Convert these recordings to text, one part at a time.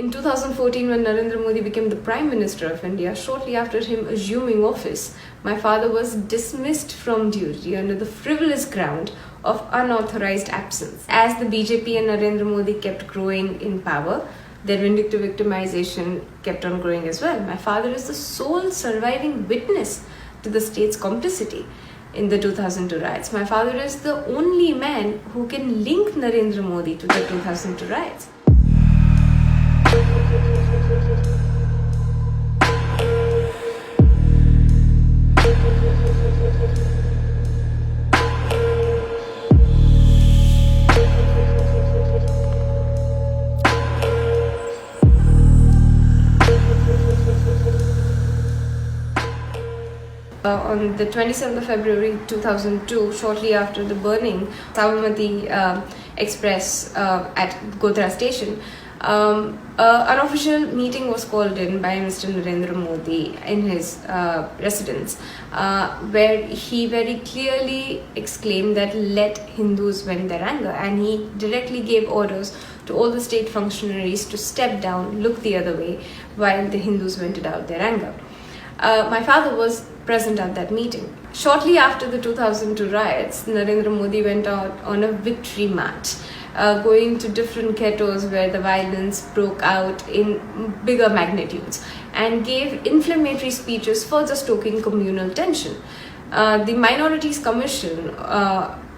In 2014, when Narendra Modi became the Prime Minister of India, shortly after him assuming office, my father was dismissed from duty under the frivolous ground of unauthorized absence. As the BJP and Narendra Modi kept growing in power, their vindictive victimization kept on growing as well. My father is the sole surviving witness to the state's complicity in the 2002 riots. My father is the only man who can link Narendra Modi to the 2002 riots. On the 27th of February 2002, shortly after the burning Sabarmati Express at Godhra station, an official meeting was called in by Mr. Narendra Modi in his residence, where he very clearly exclaimed that let Hindus vent their anger, and he directly gave orders to all the state functionaries to step down, look the other way, while the Hindus vented out their anger. My father was present at that meeting. Shortly after the 2002 riots, Narendra Modi went out on a victory march, going to different ghettos where the violence broke out in bigger magnitudes, and gave inflammatory speeches further stoking communal tension. The Minorities Commission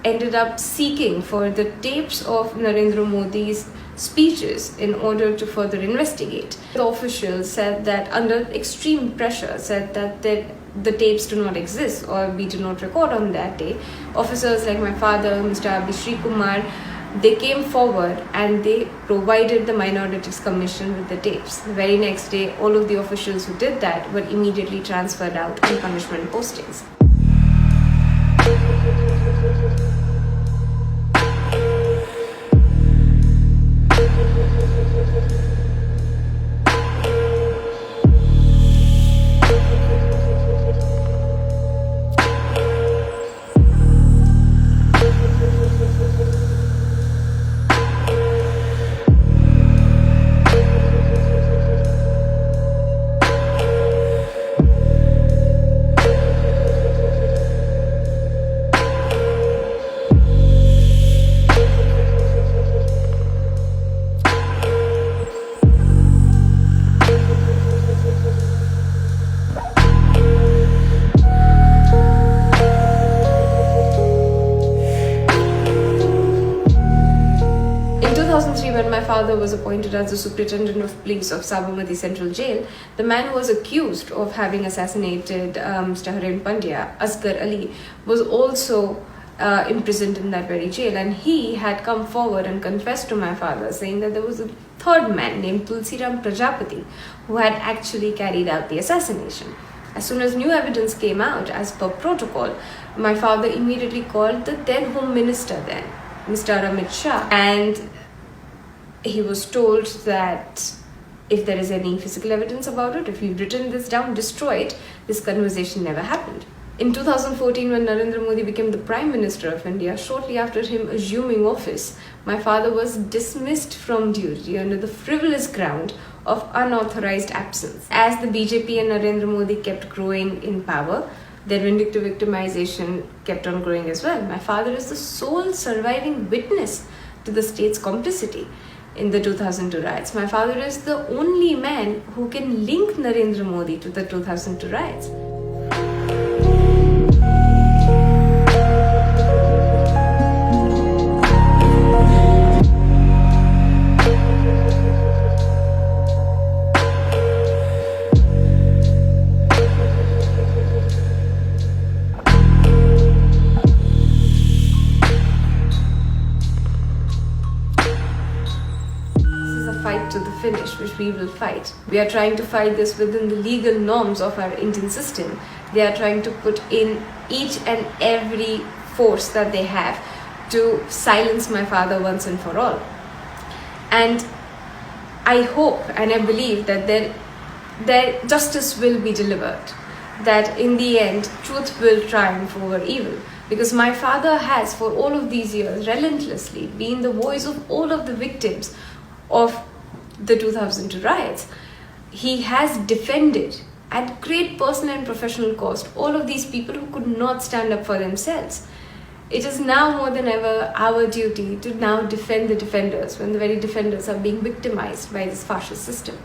ended up seeking for the tapes of Narendra Modi's speeches in order to further investigate. The officials said that under extreme pressure, said that the tapes do not exist or we do not record on that day. Officers like my father, Mr. Abhishek Kumar, they came forward and they provided the Minorities Commission with the tapes. The very next day, all of the officials who did that were immediately transferred out on punishment postings. When my father was appointed as the superintendent of police of Sabarmati Central Jail, the man who was accused of having assassinated Mr. Haren Pandya, Asghar Ali, was also imprisoned in that very jail, and he had come forward and confessed to my father, saying that there was a third man named Tulsiram Prajapati who had actually carried out the assassination. As soon as new evidence came out, as per protocol, my father immediately called the then Home Minister then, Mr. Amit Shah, and he was told that if there is any physical evidence about it, if you've written this down, destroy it. This conversation never happened. In 2014, when Narendra Modi became the Prime Minister of India, shortly after him assuming office, my father was dismissed from duty under the frivolous ground of unauthorized absence. As the BJP and Narendra Modi kept growing in power, their vindictive victimization kept on growing as well. My father is the sole surviving witness to the state's complicity in the 2002 riots. My father is the only man who can link Narendra Modi to the 2002 riots. Fight to the finish, which we will fight. We are trying to fight this within the legal norms of our Indian system. They are trying to put in each and every force that they have to silence my father once and for all. And I hope and I believe that their justice will be delivered, that in the end, truth will triumph over evil. Because my father has, for all of these years, relentlessly been the voice of all of the victims of the 2002 riots, he has defended at great personal and professional cost all of these people who could not stand up for themselves. It is now more than ever our duty to now defend the defenders when the very defenders are being victimized by this fascist system.